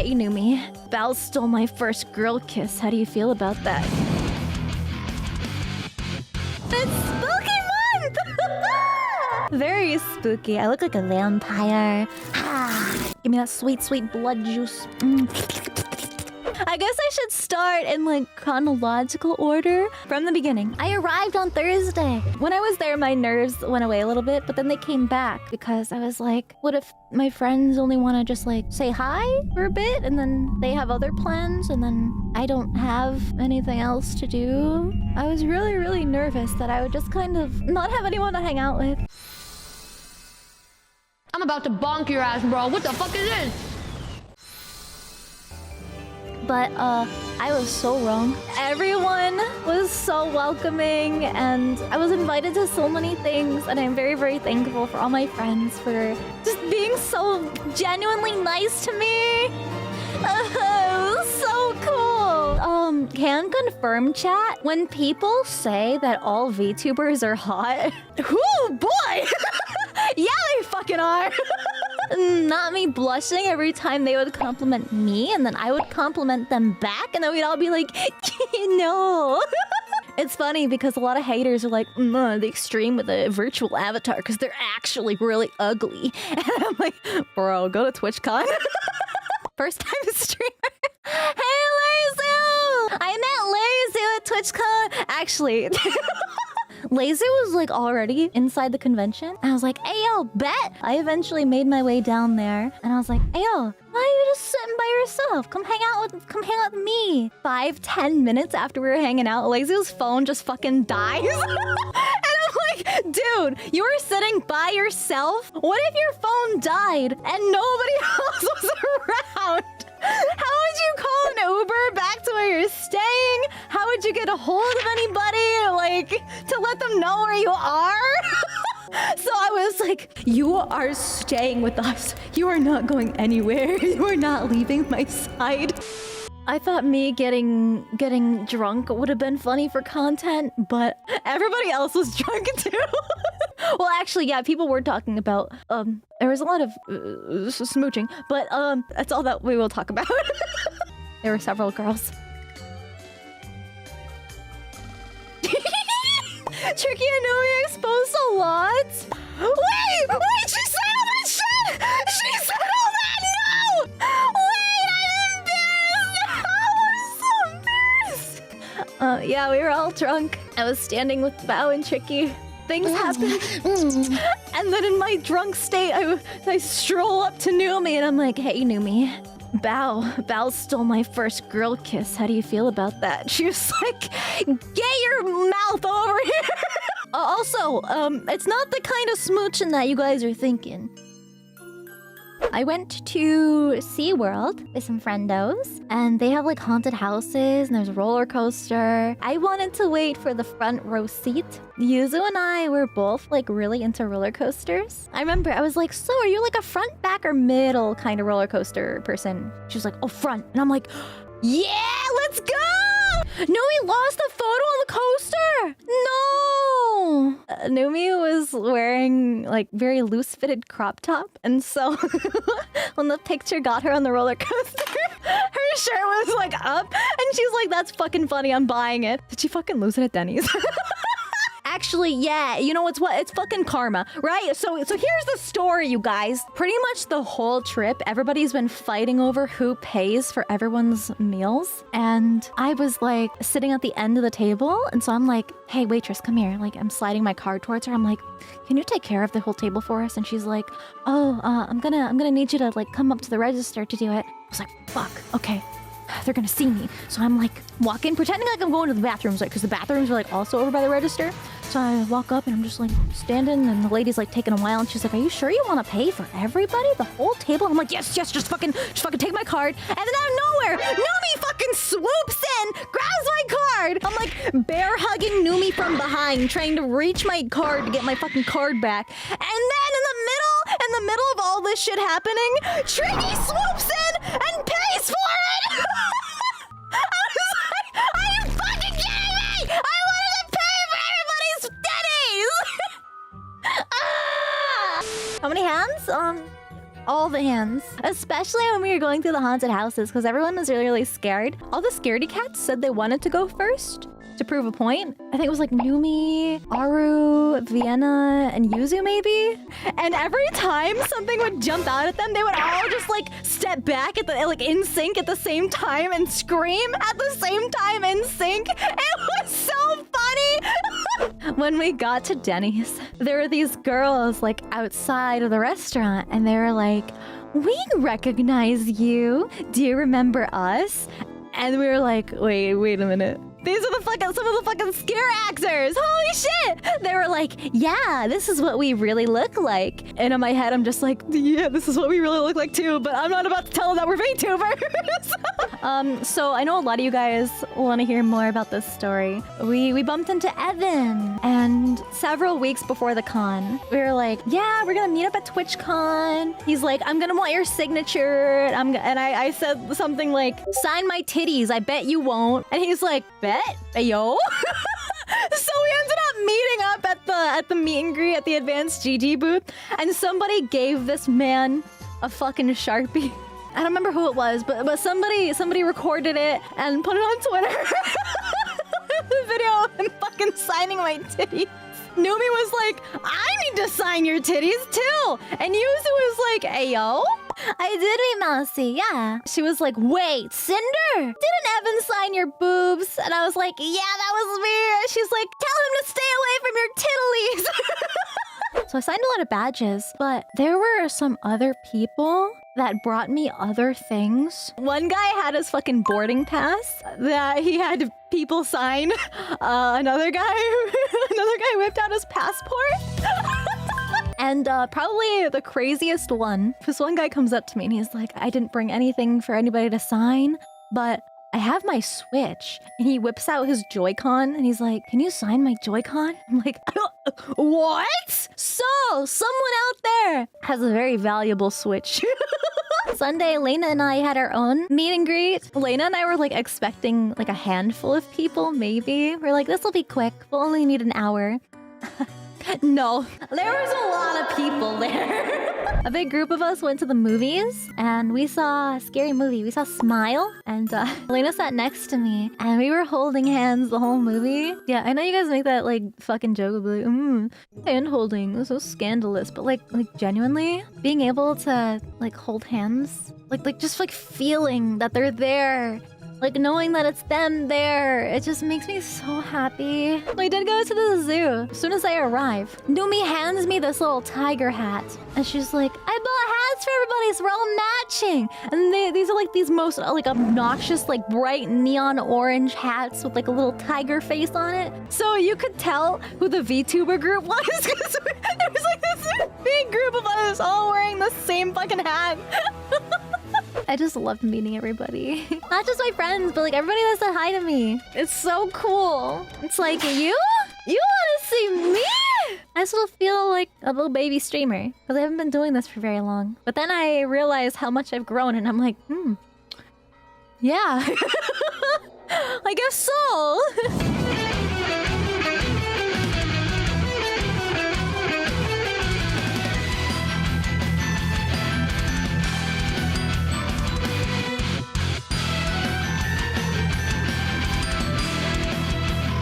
Hey, Numi. Bao stole my first girl kiss. How do you feel about that? It's spooky month! Very spooky. I look like a vampire. Give me that sweet, sweet blood juice. I guess I should start in like chronological order from the beginning. I arrived on Thursday. When I was there, my nerves went away a little bit, but then they came back because I was like, what if my friends only want to just like say hi for a bit and then they have other plans and then I don't have anything else to do? I was really, really nervous that I would just kind of not have anyone to hang out with. I'm about to bonk your ass, bro. What the fuck is this? But I was so wrong. Everyone was so welcoming and I was invited to so many things and I'm very, very thankful for all my friends for just being so genuinely nice to me. It was so cool. Can confirm, chat, when people say that all VTubers are hot, whoo boy! Yeah, they fucking are. Not me blushing every time they would compliment me, and then I would compliment them back, and then we'd all be like, no. It's funny because a lot of haters are like, the extreme with a virtual avatar because they're actually really ugly. And I'm like, bro, go to TwitchCon. First time streamer. Hey, Lazu! I met Lazu at TwitchCon. Actually... Laser was like already inside the convention. And I was like, hey yo, bet! I eventually made my way down there. And I was like, hey yo, why are you just sitting by yourself? Come hang out with me. 5-10 minutes after we were hanging out, Laser's phone just fucking dies. And I'm like, dude, you were sitting by yourself? What if your phone died and nobody else was around? How would you call an Uber back to where you're staying? How would you get a hold of anybody, like, to let them know where you are? So I was like, you are staying with us. You are not going anywhere. You are not leaving my side. I thought me getting drunk would have been funny for content, but everybody else was drunk too. Well, actually, yeah, people were talking about, there was a lot of smooching, but that's all that we will talk about. There were several girls. Tricky and Numi exposed a lot. Wait, she said all that shit! She said all that, no! Wait, I'm embarrassed! I'm so embarrassed! Yeah, we were all drunk. I was standing with Bao and Tricky. Things happened. And then in my drunk state, I stroll up to Numi and I'm like, hey, Numi. Bao stole my first girl kiss. How do you feel about that? She was like, get your mouth over here. Also, it's not the kind of smooching that you guys are thinking. I went to SeaWorld with some friendos, and they have like haunted houses, and there's a roller coaster. I wanted to wait for the front row seat. Yuzu and I were both like really into roller coasters. I remember I was like, so are you like a front, back, or middle kind of roller coaster person? She was like, oh, front. And I'm like, yeah, let's go! No, we lost a photo on the coaster! No! Numi was wearing like very loose-fitted crop top, and so when the picture got her on the roller coaster, her shirt was like up, and she's like, that's fucking funny, I'm buying it. Did she fucking lose it at Denny's? Actually, yeah, you know what's what? It's fucking karma, right? So here's the story, you guys. Pretty much the whole trip, everybody's been fighting over who pays for everyone's meals. And I was like sitting at the end of the table, and so I'm like, hey, waitress, come here. Like, I'm sliding my card towards her. I'm like, can you take care of the whole table for us? And she's like, oh, I'm gonna need you to like come up to the register to do it. I was like, fuck, okay. They're gonna see me. So I'm like walking, pretending like I'm going to the bathrooms, like, because the bathrooms are like also over by the register. So I walk up and I'm just like standing, and the lady's like taking a while, and she's like, are you sure you want to pay for everybody? The whole table? I'm like, yes, just fucking take my card. And then out of nowhere, Numi fucking swoops in, grabs my card. I'm like bear hugging Numi from behind, trying to reach my card to get my fucking card back. And then in the middle of all this shit happening, Tricky swoops in and pays for it! I was like, are you fucking kidding me? I wanted to pay for everybody's Denny's! Ah! How many hands? All the hands. Especially when we were going through the haunted houses, because everyone was really, really scared. All the scaredy cats said they wanted to go first to prove a point. I think it was like Numi, Aru, Vienna, and Yuzu maybe. And every time something would jump out at them, they would all just like step back at the in sync at the same time and scream at the same time in sync. It was so funny. When we got to Denny's, there were these girls like outside of the restaurant, and they were like, "We recognize you. Do you remember us?" And we were like, wait a minute. These are some of the fucking scare actors. Holy shit! They were like, yeah, this is what we really look like. And in my head, I'm just like, yeah, this is what we really look like too. But I'm not about to tell them that we're VTubers. So I know a lot of you guys want to hear more about this story. We bumped into Evan, and several weeks before the con, we were like, yeah, we're gonna meet up at TwitchCon. He's like, I'm gonna want your signature. And I said something like, sign my titties. I bet you won't. And he's like, bet? Yo. So we ended up meeting up at the meet and greet at the advanced GG booth, and somebody gave this man a fucking Sharpie. I don't remember who it was, but somebody recorded it and put it on Twitter. The video of him fucking signing my titties. Numi was like, I need to sign your titties too. And Yuzu was like, hey yo. I did meet Mousy, yeah. She was like, wait, Sinder? Didn't Evan sign your boobs? And I was like, yeah, that was me. She's like, tell him to stay away from your titties. So I signed a lot of badges, but there were some other people that brought me other things. One guy had his fucking boarding pass that he had people sign. Another guy whipped out his passport. And probably the craziest one, this one guy comes up to me and he's like, I didn't bring anything for anybody to sign, but I have my Switch. And he whips out his Joy-Con and he's like, can you sign my Joy-Con? I'm like, what? So, someone out there has a very valuable Switch. Sunday, Lena and I had our own meet and greet. Lena and I were like expecting like a handful of people, maybe. We're like, this will be quick. We'll only need an hour. No, there was a lot of people there. A big group of us went to the movies and we saw a scary movie. We saw Smile, and Elena sat next to me and we were holding hands the whole movie. Yeah, I know you guys make that like fucking joke of like, hand holding, it's so scandalous, but like genuinely being able to like hold hands, like just like feeling that they're there. Like, knowing that it's them there, it just makes me so happy. We did go to the zoo. As soon as I arrive, Numi hands me this little tiger hat. And she's like, I bought hats for everybody, so we're all matching. And these are like these most like obnoxious, like bright neon orange hats with like a little tiger face on it. So you could tell who the VTuber group was, because there was like this big group of us all wearing the same fucking hat. I just loved meeting everybody. Not just my friends, but like everybody that said hi to me. It's so cool. It's like, you want to see me? I still feel like a little baby streamer because I haven't been doing this for very long. But then I realized how much I've grown and I'm like, yeah. I guess so.